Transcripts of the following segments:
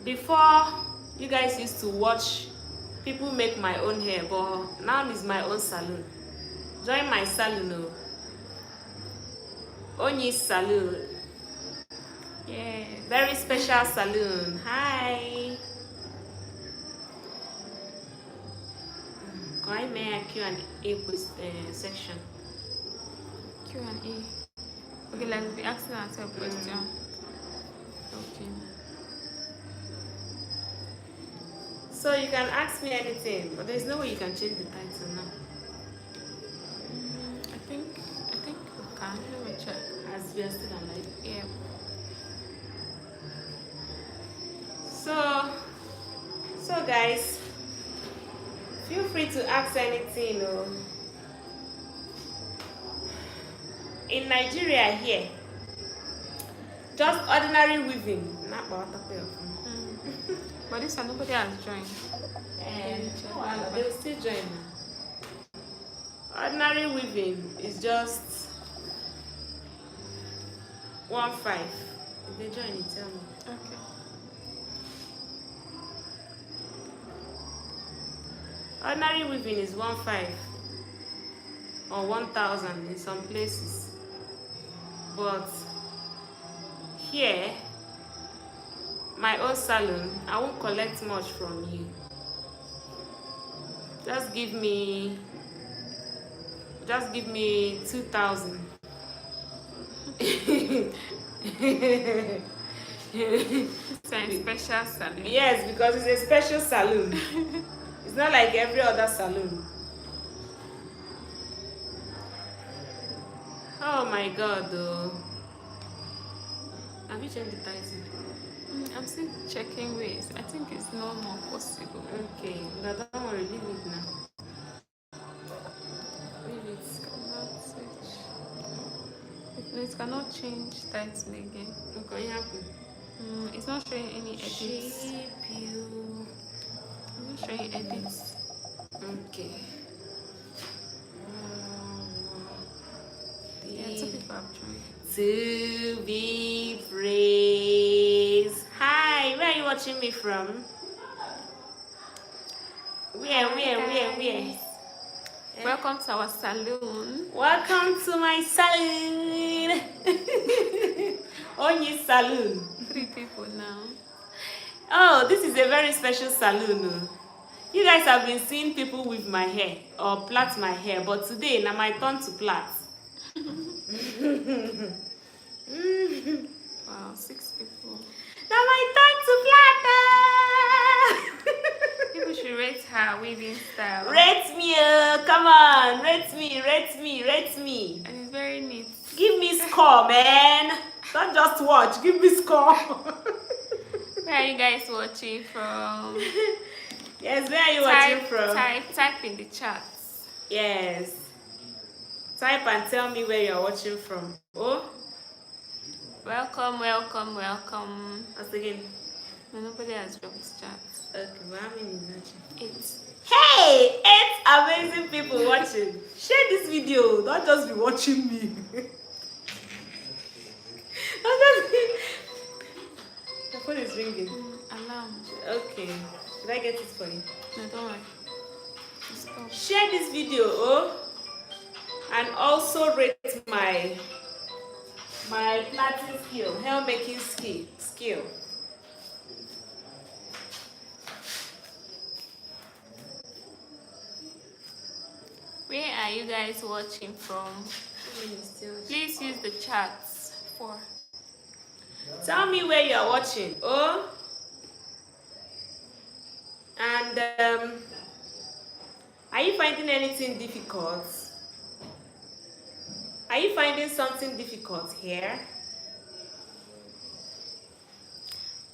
Before, you guys used to watch people make my own hair, but now it's my own salon. Join my salon, Onyinyechi salon. Yeah, very special salon. Hi. Can I make a Q&A section? Q&A. Okay, let's be asking ourselves a question. Okay. So you can ask me anything, but there's no way you can change the title now. I think we can. Let me check. As we are still alive. Yeah. So guys, feel free to ask anything. In Nigeria here, just ordinary weaving. But this one nobody has joined. And they will still join. Ordinary weaving is just 1.5. If they join, it tell me. Okay. Ordinary weaving is 1.5 or 1,000 in some places, but here, my own salon, I won't collect much from you. Just give me 2,000. It's a special salon. Yes, because it's a special salon. It's not like every other salon. Oh my God, though. Have you changed the title? I'm still checking ways. I think it's no more possible. Okay, but don't worry, leave it now. Leave it. Cannot switch. It cannot change title again. Okay, happen. It's not showing any edits. Shape you. It's not showing edits. Okay. Yeah, 2 people have joined. To be praised. Hi, where are you watching me from? Where? Welcome to our salon. Welcome to my salon. Onyinyechi salon. 3 people now. Oh, this is a very special salon. You guys have been seeing people with my hair or plait my hair, but today now my turn to plait. Wow, 6 people. Now my turn to plait. People should rate her weaving style. Rate me, come on, rate me. And it's very neat. Give me score, man. Don't just watch, give me score. Where are you guys watching from? Yes, where are you watching from? Type in the chats. Yes. Type and tell me where you're watching from. Oh? Welcome. Once again. No, nobody has dropped chats. Okay, well, how many is watching? 8. Hey! 8 amazing people watching. Share this video. Don't just be watching me. Don't just be... The phone is ringing. Alarm. Okay. Should I get it for you? No, don't worry. Stop. Share this video, and also rate my plaiting skill, hair making skill. Where are you guys watching from? Please use the chats for. Tell me where you are watching. And are you finding anything difficult? Are you finding something difficult here?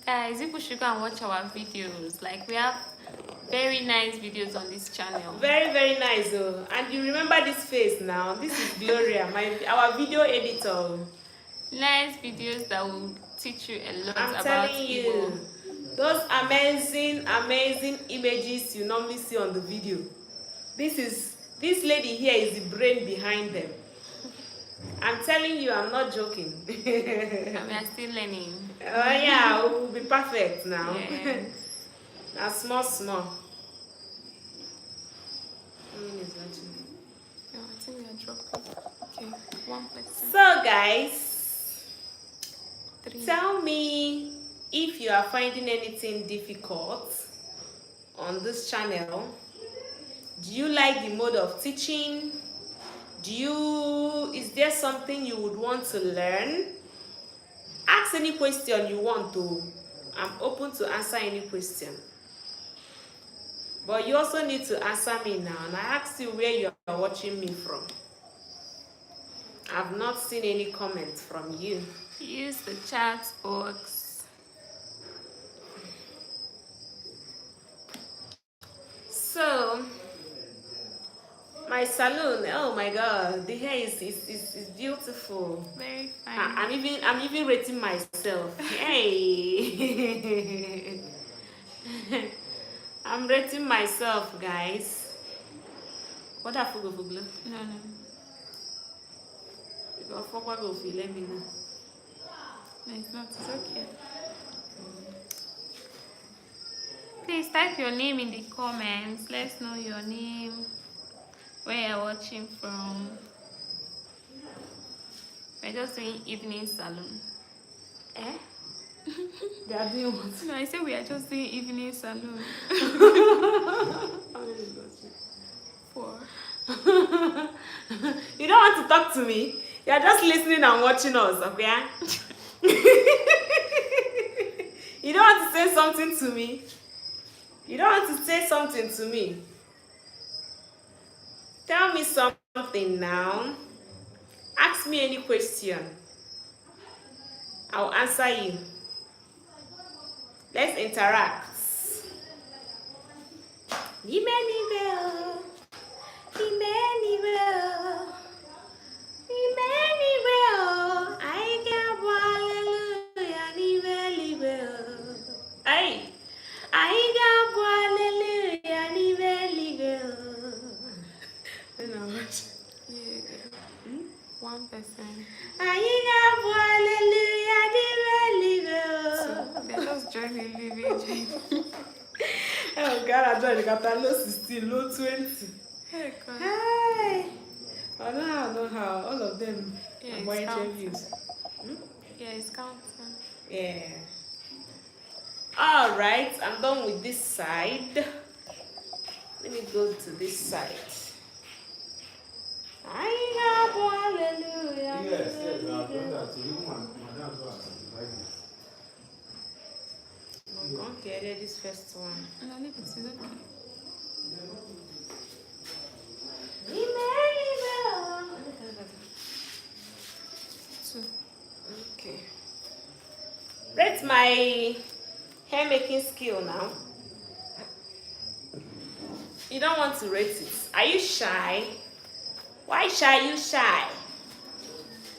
Guys, people should go and watch our videos. Like, we have very nice videos on this channel. Very, very nice. And you remember this face now. This is Gloria, our video editor. Nice videos that will teach you a lot I'm about telling you, people. those amazing images you normally see on the video. This lady here is the brain behind them. I'm telling you, I'm not joking. And we are still learning. Oh yeah, we'll be perfect now. Yeah. Now small. How many is watching? No, I think we are dropping. Okay, 1 person. So guys, 3. tell me if you are finding anything difficult on this channel. Do you like the mode of teaching? Is there something you would want to learn? Ask any question you want to. I'm open to answer any question. But you also need to answer me now. And I asked you where you are watching me from. I've not seen any comments from you. Use the chat box. So, my salon, oh my god, the hair is beautiful. Very fine. I'm even rating myself. Hey. I'm rating myself, guys. What a fugo? No. If you're fugo, let me know. No, it's not. It's okay. Please type your name in the comments. Let's know your name, where you're watching from. We're just doing evening salon. Eh? They are doing what? No, I said we are just doing evening salon. 4. You don't want to talk to me. You're just listening and watching us, okay? You don't want to say something to me. You don't want to say something to me. Tell me something now. Ask me any question. I'll answer you. Let's interact. One person. They're just joining living. Oh God, I joined the capital low 16, low 20. Hey, God. Hi. I know how. All of them Yeah, are it's buying counting. views. Yeah, it's counting. Yeah. All right, I'm done with this side. Let me go to this side. Hallelujah. Yes, I've done that. Even my dad's was Okay, this first one. No, leave it. It's okay. Two. Okay. Rate my hair making skill now. You don't want to rate it. Are you shy? Why shy? You shy?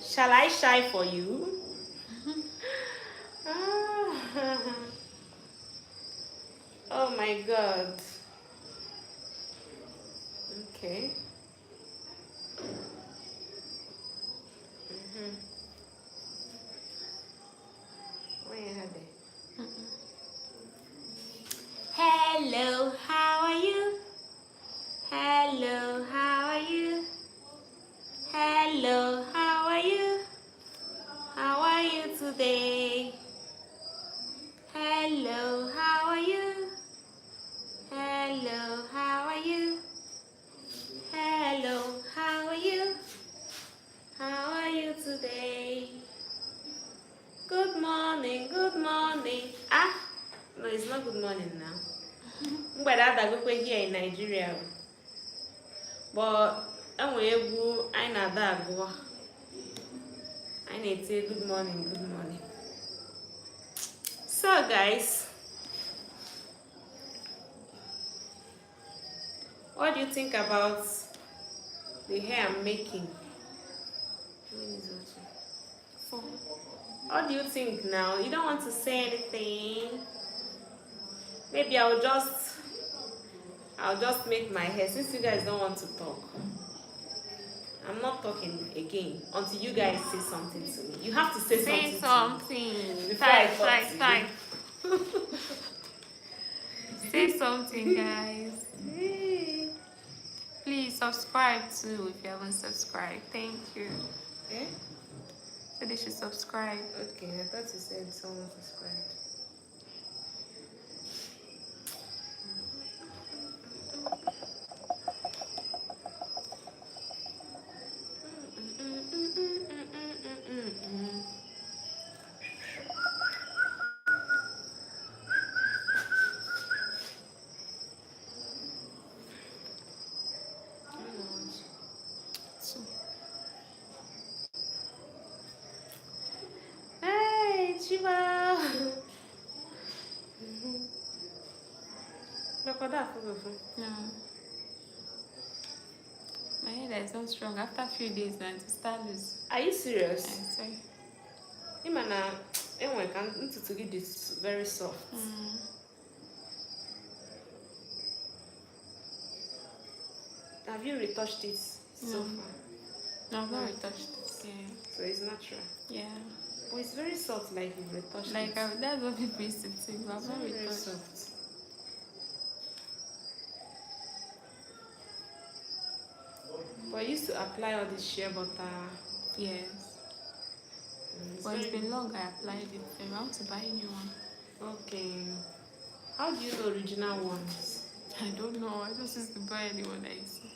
Shall I shy for you? Oh my God. Okay. Hello, how are you? Hello, how are you? Hello, how are you? How are you today? Hello, how are you? Hello, how are you? Hello, how are you? How are you today? Good morning, good morning. Ah, no, it's not good morning now. But that's here in Nigeria. But anyway, I know that go. I need to say good morning, good morning. So guys, what do you think about the hair I'm making? Four. What do you think now? You don't want to say anything? Maybe I'll just make my hair, since you guys don't want to talk. I'm not talking again until you guys say something to me. You have to say something. Say something. Before I talk to you. Type. something, guys. Please subscribe too if you haven't subscribed. Thank you. Eh? So they should subscribe. Okay, I thought you said someone subscribed. So, Hey, Chiba! Look at that. no. My hair is not strong. After a few days now, to start loose. Are you serious? I'm sorry. Imana, anyway, can to get this very soft. Have you retouched it so No. far? No, I've not retouched it. Yeah. So it's natural. Yeah. But it's very soft, like you've retouched Like, it. that's what people used to say, but I've It's not very, very retouched. soft. But I used to apply all this shea butter. Yes. It's But it's very- been long I applied it. I want to buy a new one. Okay. How do you know original ones? I don't know. I just used to buy anyone I see.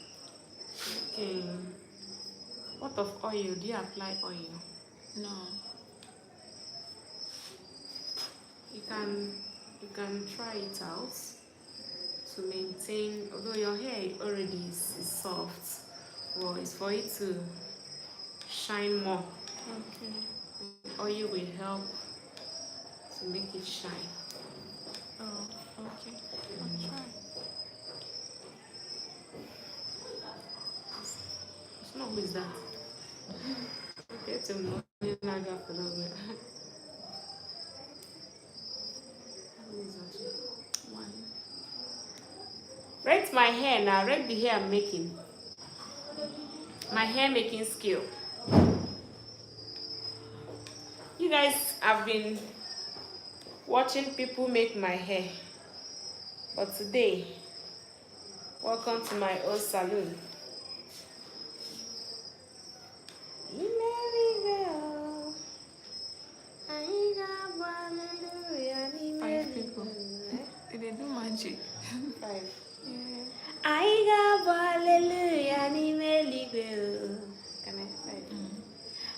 Okay. What of oil? Do you apply oil? No. You can try it out to maintain, although your hair already is soft, well, it's for it to shine more. Okay. Oil will help to make it shine. Oh, okay. I'll try. It's not who is that? Okay, to know naga for those. Who is that? One. Rate my hair now. Rate the hair I'm making. My hair making skill. You guys have been watching people make my hair, but today, welcome to my own salon. Five people. Did they do magic? Five. Yeah. I got hallelujah n'ime. Can I five?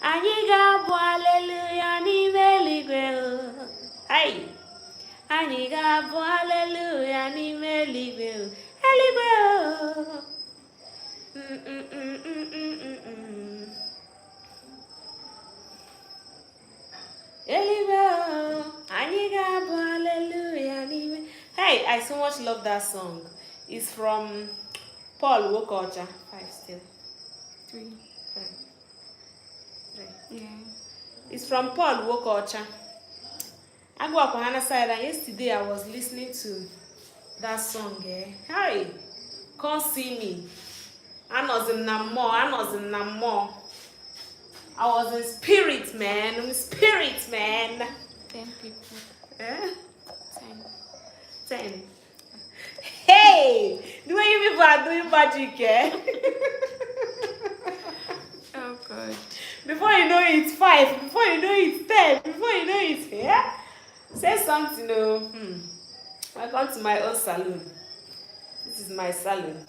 Anyị ga-abụ hallelujah n'ime eluigwe. Hai! Anyị ga-abụ hallelujah n'ime eluigwe. Eluigwe. Eluigwe. Anyị ga-abụ hallelujah n'ime. Hey, I so much love that song. It's from Paul Wokocha. Five still. 3. Three. Yeah. It's from Paul Wokocha. I go up on Hannah side, and yesterday I was listening to that song. Hey, come see me. I was in Namo. I was in spirit, man. In spirit, man. 10 people. Eh? 10. 10. Hey, the way you people are doing magic, Oh, God. Before you know it's 5. Before you know it's 10. Before you know it's say something. Welcome to my own salon. This is my salon.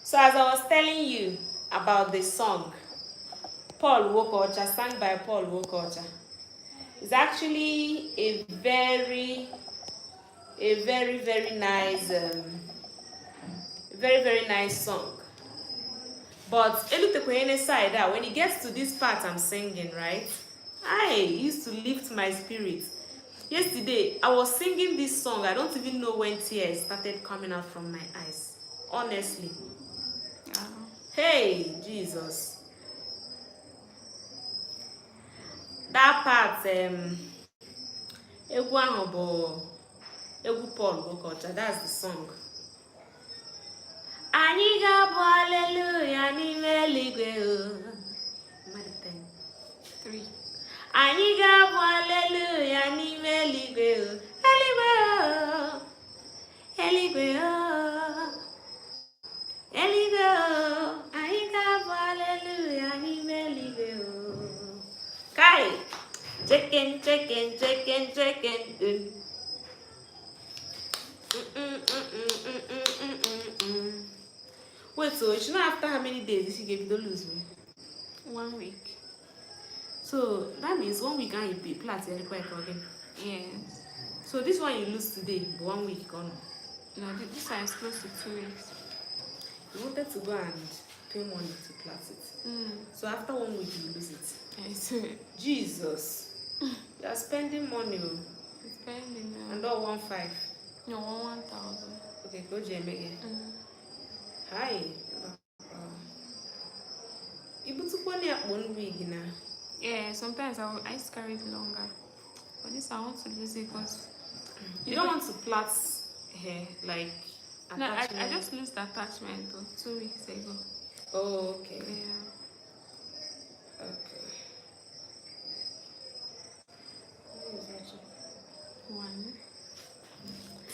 So as I was telling you about the song, Paul Wokocha, sang by Paul Wokocha, it's actually a very nice, very nice song. But side that when it gets to this part I'm singing, right? I used to lift my spirit. Yesterday I was singing this song. I don't even know when tears started coming out from my eyes. Honestly. Oh. Hey, Jesus. That part, egwu ahụ bụ egwu Paul Wokocha. That's the song. Anyị ga-abụ hallelujah n'ime eluigwe. 3. Anyị ga-abụ hallelujah n'ime eluigwe. Eluigwe. Eluigwe. checking. Wait, so it's not after how many days this you gave you don't lose me? 1 week. So that means 1 week and you be flat again. Yes. So this one you lose today, but 1 week gone. No, this one is close to 2 weeks. You wanted to go and pay money to plat it. So after 1 week you lose it. Yes. Jesus. You are spending money. Spending And all 1.5. No, 1,000. Okay, go Jamie. Hi. You put 1 week now. Yeah, sometimes I used to carry it longer. But this I want to lose it because you don't want to plait hair like no, I attachment? just lost the attachment 2 weeks ago. Oh, okay. Yeah. Okay. 1,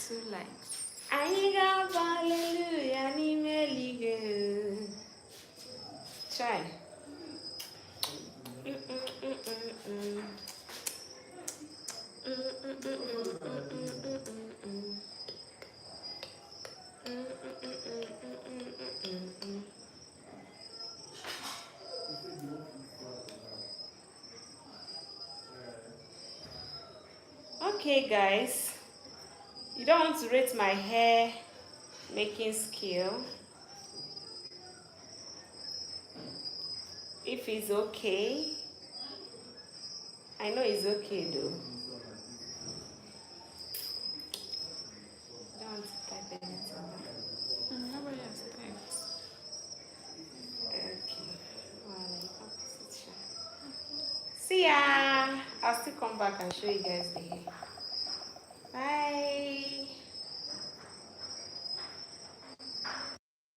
2 likes. I got hallelujah, try. Okay, guys, you don't want to rate my hair making skill. If it's okay, I know it's okay though. I don't want to type anything. Nobody has typed. Okay. See ya. I'll still come back and show you guys the hair.